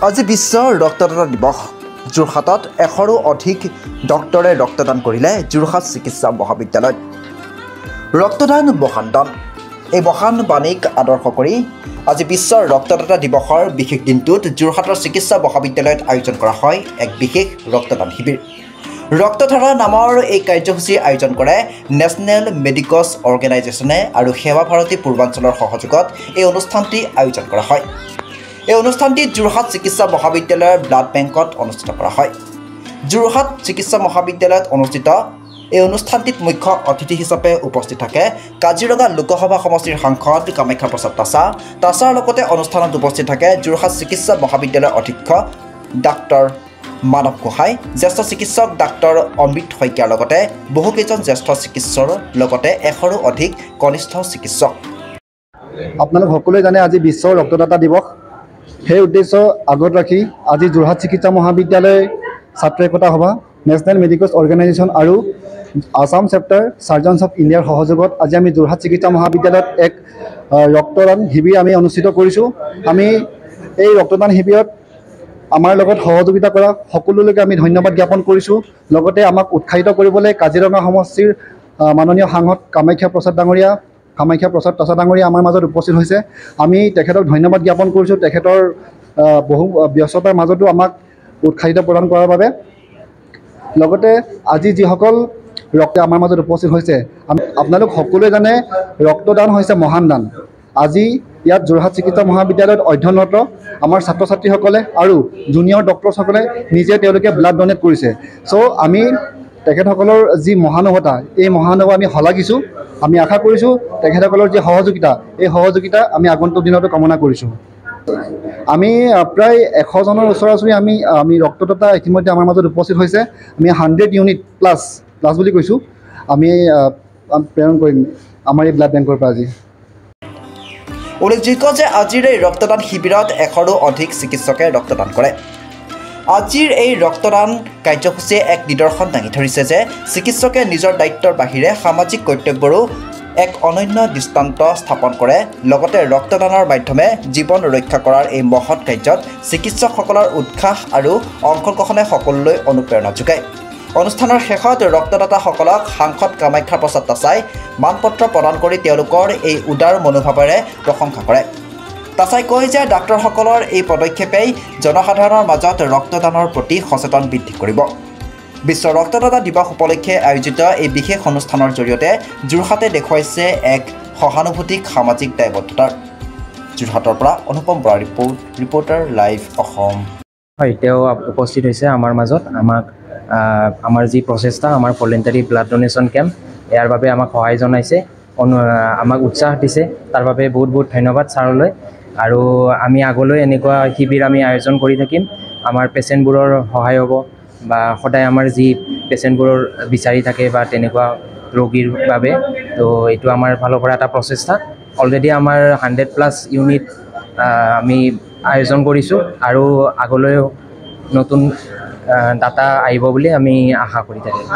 আজি বিশ্ব ৰক্তদাতা দিৱস। যোৰহাটত 100ৰো অধিক ডক্টৰে ৰক্তদান কৰিলে যোৰহাট চিকিৎসা মহাবিদ্যালয়ত। ৰক্তদান মহান দান, এই মহান বাণীক আদৰ্শ কৰি আজি বিশ্ব ৰক্তদাতা দিৱসৰ বিশেষ দিনটোত যোৰহাটৰ চিকিৎসা মহাবিদ্যালয়ত আয়োজন কৰা হয় এক বিশেষ ৰক্তদান শিবিৰ। ৰক্তধাৰা নামৰ এই কাৰ্যসূচীৰ আয়োজন কৰে নেশ্যনেল মেডিকছ অৰ্গেনাইজেশ্যনে আৰু সেৱা ভাৰতী পূৰ্বাঞ্চলৰ সহযোগত এই অনুষ্ঠানটি আয়োজন কৰা হয়। এই অনুষ্ঠানটি যোৰহাট চিকিৎসা মহাবিদ্যালয়ৰ ব্লাড বেংকত অনুষ্ঠিত কৰা হয়। যোৰহাট চিকিৎসা মহাবিদ্যালয়ত অনুষ্ঠিত এই অনুষ্ঠানটিত মুখ্য অতিথি হিচাপে উপস্থিত থাকে কাজিৰঙা লোকসভা সমষ্টিৰ সাংসদ কামাখ্যা প্ৰসাদ তাছাৰ লগতে অনুষ্ঠানত উপস্থিত থাকে যোৰহাট চিকিৎসা মহাবিদ্যালয়ৰ অধ্যক্ষ ডাক্তৰ মানৱ গোহাঁই, জ্যেষ্ঠ চিকিৎসক ডাক্তৰ অমৃত শইকীয়াৰ লগতে বহুকেইজন জ্যেষ্ঠ চিকিৎসকৰ লগতে 100ৰো অধিক কনিষ্ঠ চিকিৎসক। আপোনালোক সকলোৱে জানে আজি বিশ্ব ৰক্তদাতা দিৱস। সেই উদ্দেশ্য আগত ৰাখি আজি যোৰহাট চিকিৎসা মহাবিদ্যালয় ছাত্ৰ একতা সভা, নেশ্যনেল মেডিকছ অৰ্গেনাইজেশ্যন আৰু আছাম চেপ্টাৰ চাৰ্জনছ অফ ইণ্ডিয়াৰ সহযোগত আজি আমি যোৰহাট চিকিৎসা মহাবিদ্যালয়ত এক ৰক্তদান শিবিৰ আমি অনুষ্ঠিত কৰিছোঁ। আমি এই ৰক্তদান শিবিৰত আমাৰ লগত সহযোগিতা কৰা সকলোলৈকে আমি ধন্যবাদ জ্ঞাপন কৰিছোঁ। লগতে আমাক উৎসাহিত কৰিবলৈ কাজিৰঙা সমষ্টিৰ মাননীয় সাংসদ কামাখ্যা প্ৰসাদ তাছা ডাঙৰীয়া আমাৰ মাজত উপস্থিত হৈছে। আমি তেখেতক ধন্যবাদ জ্ঞাপন কৰিছোঁ, তেখেতৰ বহু ব্যস্ততাৰ মাজতো আমাক উৎসাহিত প্ৰদান কৰাৰ বাবে। লগতে আজি যিসকল ৰক্ত আমাৰ মাজত উপস্থিত হৈছে, আপোনালোক সকলোৱে জানে ৰক্তদান হৈছে মহান দান। আজি ইয়াত যোৰহাট চিকিৎসা মহাবিদ্যালয়ত অধ্যয়নৰত আমাৰ ছাত্ৰ ছাত্ৰীসকলে আৰু জুনিয়ৰ ডক্টৰসকলে নিজে তেওঁলোকে ব্লাড ডনেট কৰিছে। চ' আমি তেখেতসকলৰ যি মহানুভৱতা, এই মহানুভৱ আমি শলাগিছোঁ। আমি আশা কৰিছোঁ তেখেতসকলৰ যি সহযোগিতা, এই সহযোগিতা আমি আগন্তুক দিনতো কামনা কৰিছোঁ। আমি প্ৰায় 100জনৰ ওচৰা ওচৰি আমি ৰক্তদাতা ইতিমধ্যে আমাৰ মাজত উপস্থিত হৈছে। আমি 100 ইউনিট প্লাছ বুলি কৈছোঁ, আমি প্ৰেৰণ কৰিম আমাৰ এই ব্লাড বেংকৰ পৰা। আজি উল্লেখযোগ্য যে আজিৰ এই ৰক্তদান শিবিৰত 100ৰো অধিক চিকিৎসকে ৰক্তদান কৰে। আজিৰ এই ৰক্তদান কাৰ্যসূচীয়ে এক নিদৰ্শন দাঙি ধৰিছে যে চিকিৎসকে নিজৰ দায়িত্বৰ বাহিৰে সামাজিক কৰ্তব্যৰো এক অনন্য দৃষ্টান্ত স্থাপন কৰে। লগতে ৰক্তদানৰ মাধ্যমে জীৱন ৰক্ষা কৰাৰ এই মহৎ কাৰ্যত চিকিৎসকসকলৰ উৎসাহ আৰু অংশগ্ৰহণে সকলোলৈ অনুপ্ৰেৰণা যোগায়। অনুষ্ঠানৰ শেষত ৰক্তদাতাসকলক সাংসদ কামাখ্যা প্ৰসাদ তাছাই মানপত্ৰ প্ৰদান কৰি তেওঁলোকৰ এই উদাৰ মনোভাৱেৰে প্ৰশংসা কৰে। তাছাই কয় যে ডাক্তৰসকলৰ এই পদক্ষেপেই জনসাধাৰণৰ মাজত ৰক্তদানৰ প্ৰতি সচেতন বৃদ্ধি কৰিব। বিশ্ব ৰক্তদাতা দিৱস উপলক্ষে আয়োজিত এই বিশেষ অনুষ্ঠানৰ জৰিয়তে যোৰহাটে দেখুৱাইছে এক সহানুভূতিক সামাজিক দায়বদ্ধতাৰ। যোৰহাটৰ পৰা অনুপম বৰা ৰিপৰ্টাৰ লাইভ অসম। হয়, তেওঁ উপস্থিত হৈছে আমাৰ মাজত। আমাৰ যি প্ৰচেষ্টা, আমাৰ ভলেণ্টাৰী ব্লাড ডনেশ্যন কেম্প, ইয়াৰ বাবে আমাক সহায় জনাইছে, আমাক উৎসাহ দিছে। তাৰ বাবে বহুত বহুত ধন্যবাদ ছাৰলৈ। আৰু আমি আগলৈ এনেকুৱা শিবিৰ আমি আয়োজন কৰি থাকিম। আমাৰ পেচেণ্টবোৰৰ সহায় হ'ব বা সদায় আমাৰ যি পেচেণ্টবোৰৰ বিচাৰি থাকে বা তেনেকুৱা ৰোগীৰ বাবে, তো এইটো আমাৰ ফালৰ পৰা এটা প্ৰচেষ্টা। অলৰেডি আমাৰ 100+ ইউনিট আমি আয়োজন কৰিছোঁ আৰু আগলৈও নতুন ডাটা আহিব বুলি আমি আশা কৰি থাকিম।